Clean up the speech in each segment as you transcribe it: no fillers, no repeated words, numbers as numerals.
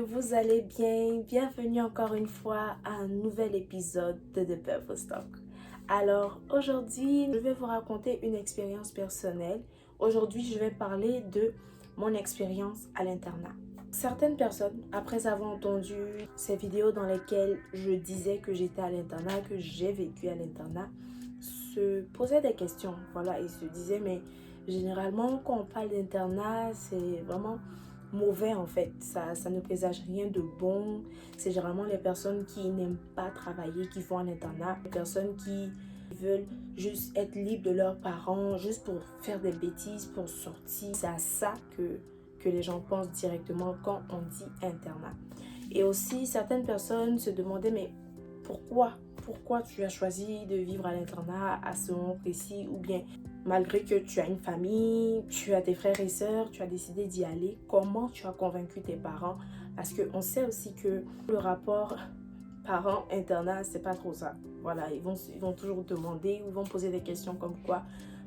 vous allez bien? Bienvenue encore une fois à un nouvel épisode de The Purpose Talk. Alors aujourd'hui, je vais vous raconter une expérience personnelle. Aujourd'hui, je vais parler de mon expérience à l'internat. Certaines personnes, après avoir entendu ces vidéos dans lesquelles je disais que j'étais à l'internat, que j'ai vécu à l'internat, se posaient des questions. Voilà, ils se disaient, mais généralement, quand on parle d'internat, c'est vraiment mauvais en fait. Ça ne présage rien de bon. C'est généralement les personnes qui n'aiment pas travailler, qui vont à l'internat. Les personnes qui veulent juste être libres de leurs parents, juste pour faire des bêtises, pour sortir. C'est à ça que les gens pensent directement quand on dit internat. Et aussi, certaines personnes se demandaient, mais pourquoi tu as choisi de vivre à l'internat à ce moment précis, ou bien malgré que tu as une famille, tu as tes frères et sœurs, tu as décidé d'y aller, comment tu as convaincu tes parents? Parce qu'on sait aussi que le rapport parents-internat, c'est pas trop ça. Voilà, ils vont toujours demander ou vont poser des questions comme quoi,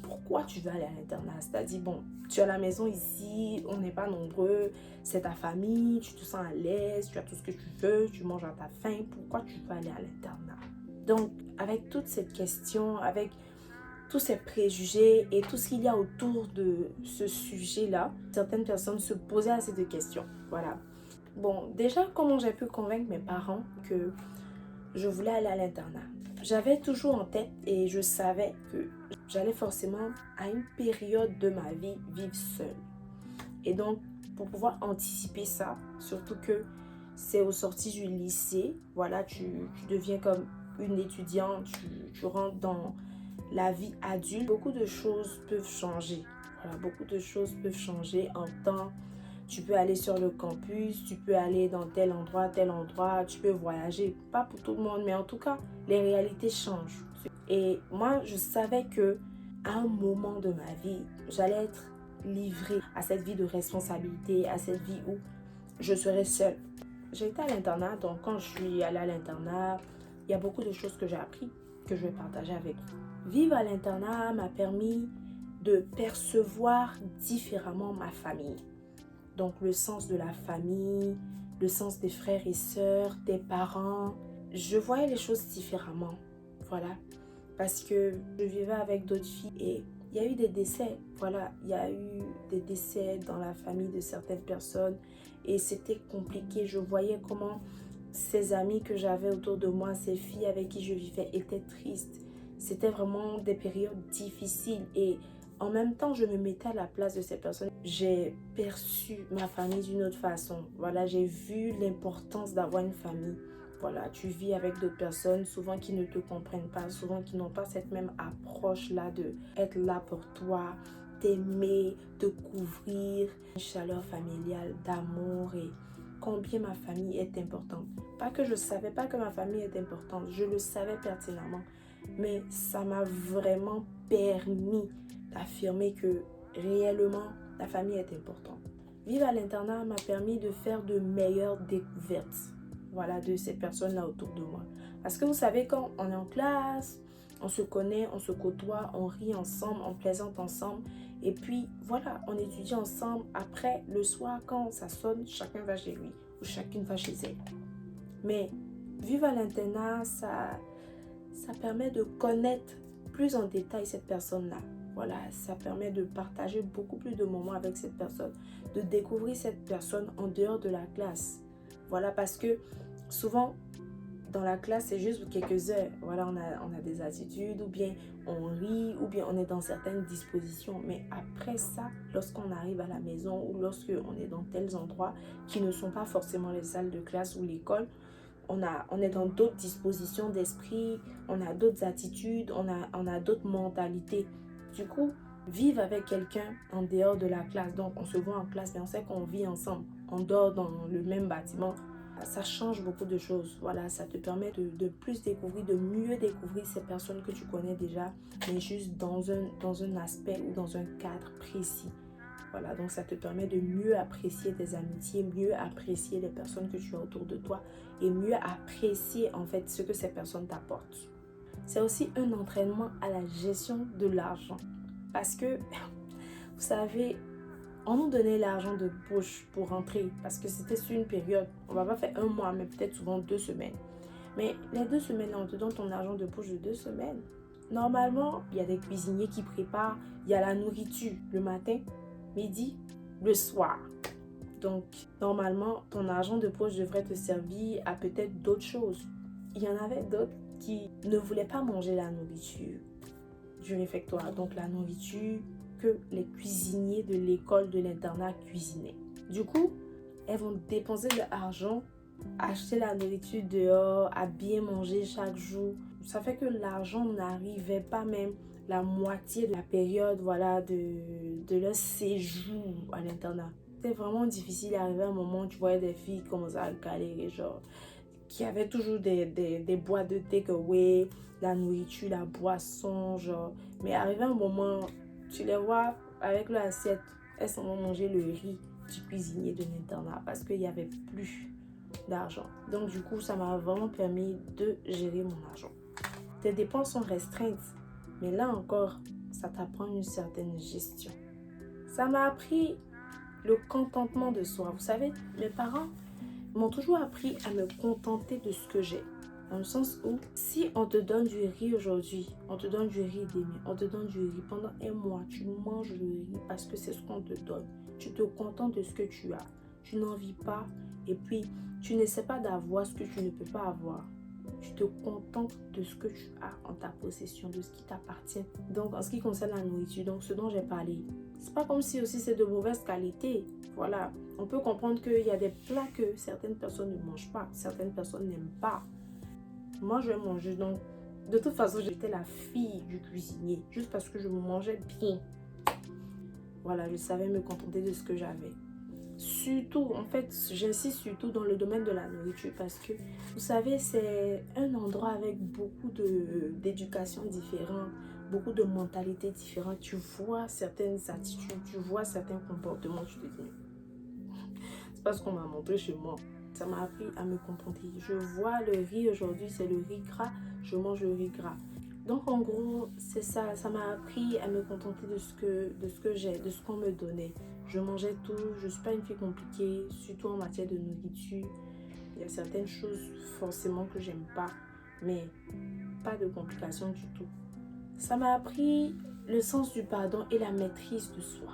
pourquoi tu veux aller à l'internat? C'est-à-dire, bon, tu es à la maison ici, on n'est pas nombreux, c'est ta famille, tu te sens à l'aise, tu as tout ce que tu veux, tu manges à ta faim, pourquoi tu veux aller à l'internat? Donc, avec toute cette question, avec tous ces préjugés et tout ce qu'il y a autour de ce sujet-là, certaines personnes se posaient assez de questions. Voilà. Bon, déjà, comment j'ai pu convaincre mes parents que je voulais aller à l'internat? J'avais toujours en tête et je savais que j'allais forcément, à une période de ma vie, vivre seule. Et donc, pour pouvoir anticiper ça, surtout que c'est au sorti du lycée, voilà, tu deviens comme une étudiante, tu rentres dans la vie adulte, beaucoup de choses peuvent changer. Voilà, beaucoup de choses peuvent changer en temps. Tu peux aller sur le campus, tu peux aller dans tel endroit, tu peux voyager. Pas pour tout le monde, mais en tout cas, les réalités changent. Et moi, je savais que à un moment de ma vie, j'allais être livrée à cette vie de responsabilité, à cette vie où je serais seule. J'ai été à l'internat, donc quand je suis allée à l'internat, il y a beaucoup de choses que j'ai appris, que je vais partager avec vous. Vivre à l'internat m'a permis de percevoir différemment ma famille. Donc le sens de la famille, le sens des frères et sœurs, des parents. Je voyais les choses différemment, voilà. Parce que je vivais avec d'autres filles et il y a eu des décès. Voilà, il y a eu des décès dans la famille de certaines personnes et c'était compliqué. Je voyais comment ces amis que j'avais autour de moi, ces filles avec qui je vivais, étaient tristes. C'était vraiment des périodes difficiles et en même temps, je me mettais à la place de ces personnes. J'ai perçu ma famille d'une autre façon. Voilà, j'ai vu l'importance d'avoir une famille. Voilà, tu vis avec d'autres personnes, souvent qui ne te comprennent pas, souvent qui n'ont pas cette même approche-là de être là pour toi, t'aimer, te couvrir. Une chaleur familiale, d'amour et combien ma famille est importante. Pas que je ne savais pas que ma famille est importante, je le savais pertinemment. Mais ça m'a vraiment permis d'affirmer que réellement la famille est importante. Vivre à l'internat m'a permis de faire de meilleures découvertes, voilà, de ces personnes-là autour de moi. Parce que vous savez, quand on est en classe, on se connaît, on se côtoie, on rit ensemble, on plaisante ensemble. Et puis voilà, on étudie ensemble. Après, le soir, quand ça sonne, chacun va chez lui ou chacune va chez elle. Mais vivre à l'internat, ça permet de connaître plus en détail cette personne-là. Voilà, ça permet de partager beaucoup plus de moments avec cette personne, de découvrir cette personne en dehors de la classe. Voilà, parce que souvent, dans la classe, c'est juste pour quelques heures. Voilà, on a des attitudes, ou bien on rit, ou bien on est dans certaines dispositions. Mais après ça, lorsqu'on arrive à la maison ou lorsqu'on est dans tels endroits qui ne sont pas forcément les salles de classe ou l'école, on est dans d'autres dispositions d'esprit, on a d'autres attitudes, on a d'autres mentalités. Du coup, vivre avec quelqu'un en dehors de la classe, donc on se voit en classe, mais on sait qu'on vit ensemble, on dort dans le même bâtiment, ça change beaucoup de choses. Voilà, ça te permet de plus découvrir, de mieux découvrir ces personnes que tu connais déjà, mais juste dans un aspect ou dans un cadre précis. Voilà, donc ça te permet de mieux apprécier tes amitiés, mieux apprécier les personnes que tu as autour de toi et mieux apprécier en fait ce que ces personnes t'apportent. C'est aussi un entraînement à la gestion de l'argent. Parce que, vous savez, On nous donnait l'argent de poche pour rentrer parce que c'était sur une période. On va pas faire un mois, mais peut-être souvent 2 semaines. Mais les 2 semaines, on te donne ton argent de poche de 2 semaines. Normalement, il y a des cuisiniers qui préparent, il y a la nourriture le matin, midi, le soir. Donc, normalement, ton argent de poche devrait te servir à peut-être d'autres choses. Il y en avait d'autres qui ne voulaient pas manger la nourriture du réfectoire. Donc, la nourriture que les cuisiniers de l'école de l'internat cuisinaient. Du coup, elles vont dépenser de l'argent, acheter la nourriture dehors, à bien manger chaque jour. Ça fait que l'argent n'arrivait pas même la moitié de la période de leur séjour à l'internat. C'était vraiment difficile d'arriver à un moment où tu voyais des filles commencer à galérer, genre, qui avaient toujours des boîtes de takeaway, la nourriture, la boisson, genre. Mais arrivé à un moment, tu les vois avec leur assiette, elles s'en vont manger le riz du cuisinier de l'internat parce qu'il n'y avait plus d'argent. Donc du coup, ça m'a vraiment permis de gérer mon argent. Tes dépenses sont restreintes, mais là encore, ça t'apprend une certaine gestion. Ça m'a appris le contentement de soi. Vous savez, mes parents m'ont toujours appris à me contenter de ce que j'ai. Dans le sens où, si on te donne du riz aujourd'hui, on te donne du riz demain, on te donne du riz pendant un mois, tu manges le riz parce que c'est ce qu'on te donne. Tu te contentes de ce que tu as. Tu n'en vis pas et puis tu n'essaies pas d'avoir ce que tu ne peux pas avoir. Tu te contentes de ce que tu as en ta possession, de ce qui t'appartient. Donc, en ce qui concerne la nourriture, donc ce dont j'ai parlé, c'est pas comme si aussi c'est de mauvaise qualité. Voilà, on peut comprendre qu'il y a des plats que certaines personnes ne mangent pas, certaines personnes n'aiment pas. Moi, je vais manger. Donc, de toute façon, j'étais la fille du cuisinier, juste parce que je me mangeais bien. Voilà, je savais me contenter de ce que j'avais. Surtout, en fait, j'insiste surtout dans le domaine de la nourriture parce que, vous savez, c'est un endroit avec beaucoup d'éducation différente, beaucoup de mentalités différentes. Tu vois certaines attitudes, tu vois certains comportements, tu te dis, c'est pas ce qu'on m'a montré chez moi. Ça m'a appris à me contenter. Je vois le riz aujourd'hui, c'est le riz gras, je mange le riz gras. Donc en gros, c'est ça, ça m'a appris à me contenter de ce que j'ai, de ce qu'on me donnait. Je mangeais tout, je ne suis pas une fille compliquée, surtout en matière de nourriture. Il y a certaines choses forcément que j'aime pas, mais pas de complications du tout. Ça m'a appris le sens du pardon et la maîtrise de soi.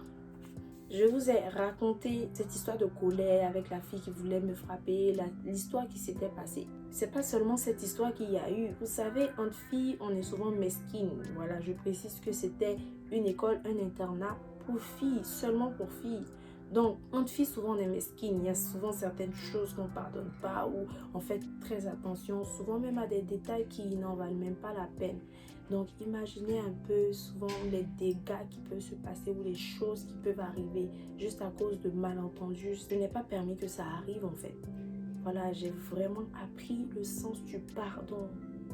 Je vous ai raconté cette histoire de colère avec la fille qui voulait me frapper, l'histoire qui s'était passée. C'est pas seulement cette histoire qu'il y a eu. Vous savez, entre filles, on est souvent mesquines. Voilà, je précise que c'était une école, un internat pour filles, seulement pour filles. Donc, entre filles, souvent on est mesquines. Il y a souvent certaines choses qu'on ne pardonne pas ou on fait très attention, souvent même à des détails qui n'en valent même pas la peine. Donc, imaginez un peu souvent les dégâts qui peuvent se passer ou les choses qui peuvent arriver juste à cause de malentendus. Ce n'est pas permis que ça arrive en fait. Voilà, j'ai vraiment appris le sens du pardon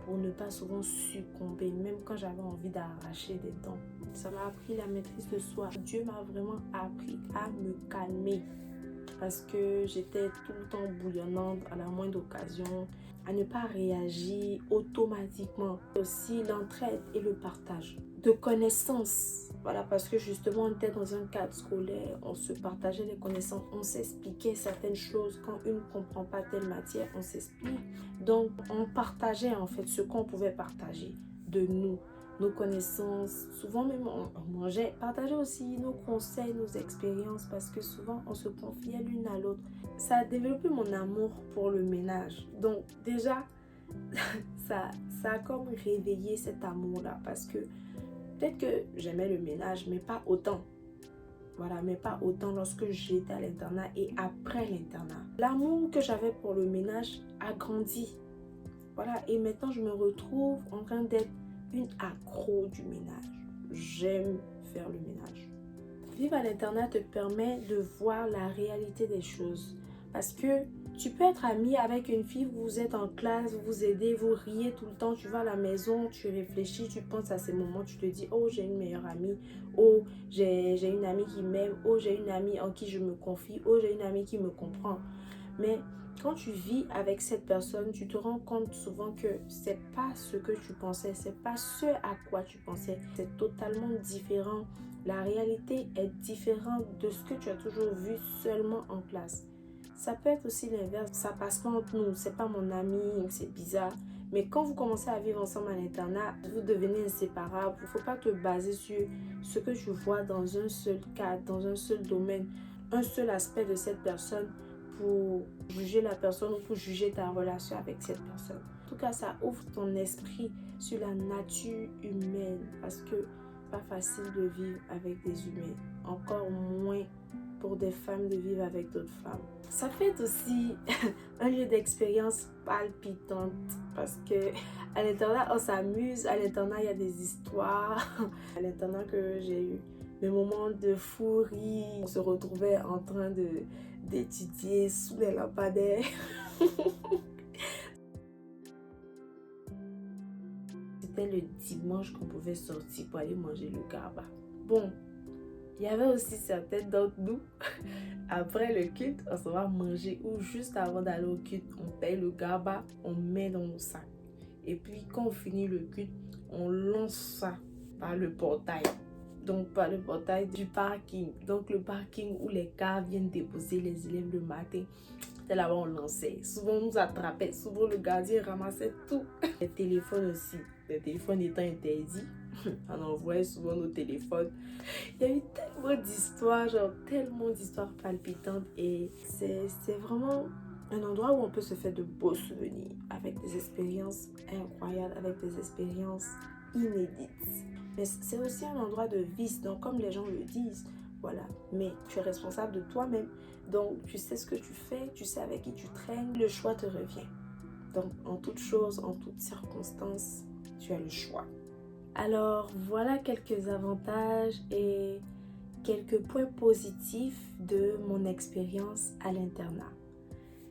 pour ne pas souvent succomber, même quand j'avais envie d'arracher des dents. Ça m'a appris la maîtrise de soi. Dieu m'a vraiment appris à me calmer parce que j'étais tout le temps bouillonnante à la moindre occasion, à ne pas réagir automatiquement. Aussi l'entraide et le partage de connaissances. Voilà, parce que justement on était dans un cadre scolaire, on se partageait les connaissances, on s'expliquait certaines choses. Quand une ne comprend pas telle matière, on s'explique. Donc on partageait en fait ce qu'on pouvait partager de nous, nos connaissances, souvent même on mangeait, partageait aussi nos conseils, nos expériences parce que souvent on se confiait l'une à l'autre. Ça a développé mon amour pour le ménage. Donc déjà, ça a comme réveillé cet amour-là parce que peut-être que j'aimais le ménage, mais pas autant. Voilà, mais pas autant lorsque j'étais à l'internat et après l'internat. L'amour que j'avais pour le ménage a grandi. Voilà, et maintenant je me retrouve en train d'être une accro du ménage. J'aime faire le ménage. Vivre à l'internat te permet de voir la réalité des choses. Parce que tu peux être ami avec une fille, vous êtes en classe, vous vous aidez, vous riez tout le temps, tu vas à la maison, tu réfléchis, tu penses à ces moments, tu te dis, oh j'ai une meilleure amie, oh j'ai une amie qui m'aime, oh j'ai une amie en qui je me confie, oh j'ai une amie qui me comprend. Mais quand tu vis avec cette personne, tu te rends compte souvent que c'est pas ce que tu pensais, c'est pas ce à quoi tu pensais. C'est totalement différent La réalité est différente de ce que tu as toujours vu seulement en classe. Ça peut être aussi l'inverse. Ça passe pas entre nous. C'est pas mon ami, c'est bizarre. Mais quand vous commencez à vivre ensemble à l'internat, vous devenez inséparables. Il ne faut pas te baser sur ce que tu vois dans un seul cadre, dans un seul domaine, un seul aspect de cette personne pour juger la personne ou pour juger ta relation avec cette personne. En tout cas, ça ouvre ton esprit sur la nature humaine parce que c'est pas facile de vivre avec des humains. Encore moins pour des femmes de vivre avec d'autres femmes. Ça peut être aussi un lieu d'expérience palpitante parce que à l'internat, on s'amuse. À l'internat, il y a des histoires. À l'internat que j'ai eu des moments de fou rire. On se retrouvait en train d'étudier sous les lampadaires. C'était le dimanche qu'on pouvait sortir pour aller manger le garba. Bon, il y avait aussi certaines d'entre nous, après le culte, on se va manger ou juste avant d'aller au culte, on paye le garba, on met dans nos sacs. Et puis quand on finit le culte, on lance ça par le portail. Donc par le portail du parking. Donc le parking où les cars viennent déposer les élèves le matin. C'est là-bas on lançait. Souvent on nous attrapait, souvent le gardien ramassait tout. Les téléphones aussi. Les téléphones étant interdits, on envoyait souvent nos téléphones. Il y a eu tellement d'histoires, genre tellement d'histoires palpitantes et c'est vraiment un endroit où on peut se faire de beaux souvenirs avec des expériences incroyables, avec des expériences inédites. Mais c'est aussi un endroit de vice, donc comme les gens le disent, voilà. Mais tu es responsable de toi-même, donc tu sais ce que tu fais, tu sais avec qui tu traînes, le choix te revient. Donc en toute chose, en toute circonstance, tu as le choix. Alors voilà quelques avantages et quelques points positifs de mon expérience à l'internat.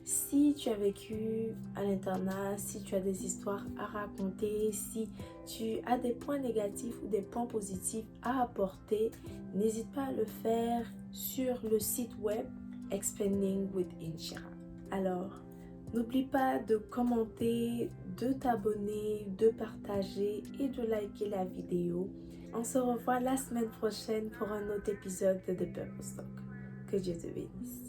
Si tu as vécu à l'internat, si tu as des histoires à raconter, si tu as des points négatifs ou des points positifs à apporter, n'hésite pas à le faire sur le site web Expanding with Inshira. Alors, n'oublie pas de commenter, de t'abonner, de partager et de liker la vidéo. On se revoit la semaine prochaine pour un autre épisode de The Purple Talk. Que Dieu te bénisse.